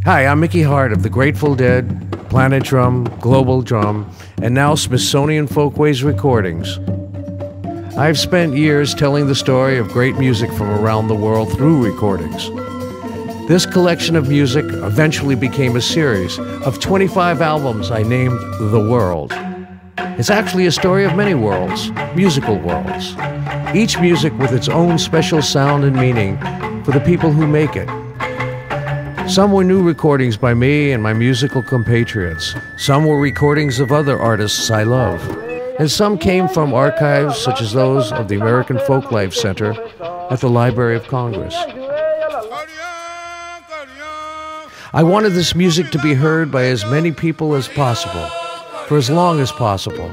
Hi, I'm Mickey Hart of the Grateful Dead, Planet Drum, Global Drum, and now Smithsonian Folkways Recordings. I've spent years telling the story of great music from around the world through recordings. This collection of music eventually became a series of 25 albums I named The World. It's actually a story of many worlds, musical worlds, each music with its own special sound and meaning for the people who make it. Some were new recordings by me and my musical compatriots. Some were recordings of other artists I love. And some came from archives such as those of the American Folklife Center at the Library of Congress. I wanted this music to be heard by as many people as possible, for as long as possible.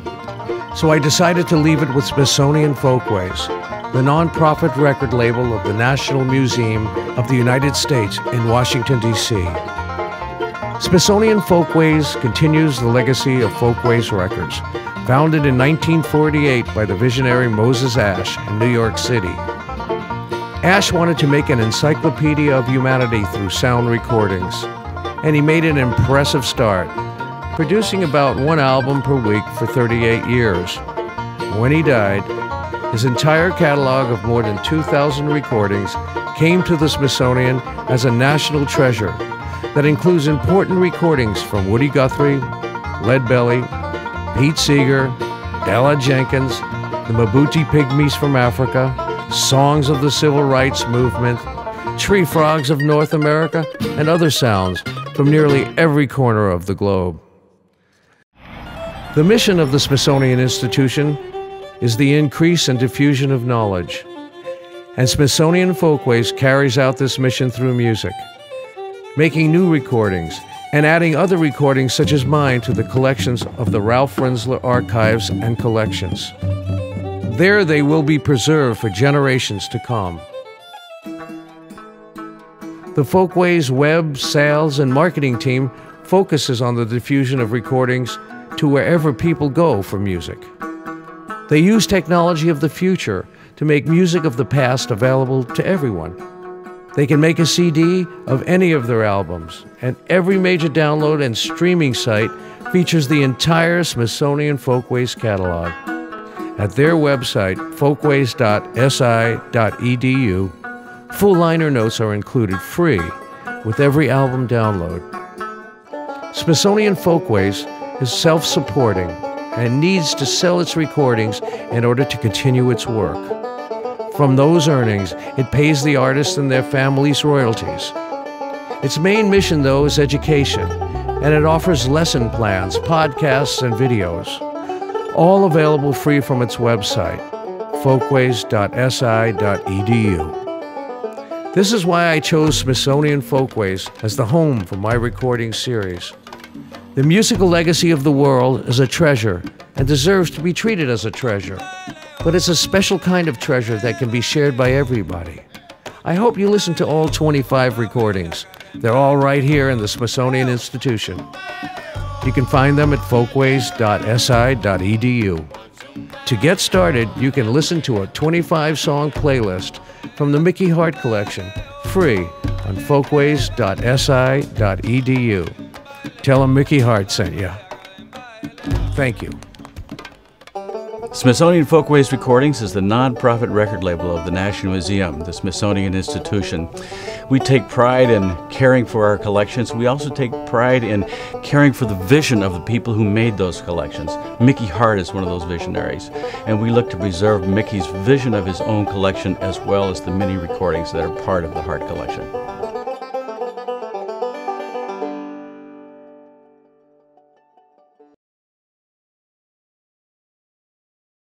So I decided to leave it with Smithsonian Folkways, the nonprofit record label of the National Museum of the United States in Washington, D.C. Smithsonian Folkways continues the legacy of Folkways Records, founded in 1948 by the visionary Moses Ash in New York City. Ash wanted to make an encyclopedia of humanity through sound recordings, and he made an impressive start, producing about one album per week for 38 years. When he died, his entire catalog of more than 2,000 recordings came to the Smithsonian as a national treasure that includes important recordings from Woody Guthrie, Leadbelly, Pete Seeger, Della Jenkins, the Mabuti Pygmies from Africa, songs of the Civil Rights Movement, tree frogs of North America, and other sounds from nearly every corner of the globe. The mission of the Smithsonian Institution is the increase and diffusion of knowledge. And Smithsonian Folkways carries out this mission through music, making new recordings and adding other recordings such as mine to the collections of the Ralph Renzler Archives and Collections. There they will be preserved for generations to come. The Folkways web, sales, and marketing team focuses on the diffusion of recordings to wherever people go for music. They use technology of the future to make music of the past available to everyone. They can make a CD of any of their albums, and every major download and streaming site features the entire Smithsonian Folkways catalog. At their website, folkways.si.edu, full liner notes are included free with every album download. Smithsonian Folkways is self-supporting and needs to sell its recordings in order to continue its work. From those earnings, it pays the artists and their families royalties. Its main mission, though, is education, and it offers lesson plans, podcasts, and videos, all available free from its website, folkways.si.edu. This is why I chose Smithsonian Folkways as the home for my recording series. The musical legacy of the world is a treasure and deserves to be treated as a treasure. But it's a special kind of treasure that can be shared by everybody. I hope you listen to all 25 recordings. They're all right here in the Smithsonian Institution. You can find them at folkways.si.edu. To get started, you can listen to a 25-song playlist from the Mickey Hart Collection, free on folkways.si.edu. Tell them Mickey Hart sent you. Thank you. Smithsonian Folkways Recordings is the non-profit record label of the National Museum, the Smithsonian Institution. We take pride in caring for our collections. We also take pride in caring for the vision of the people who made those collections. Mickey Hart is one of those visionaries, and we look to preserve Mickey's vision of his own collection as well as the many recordings that are part of the Hart Collection.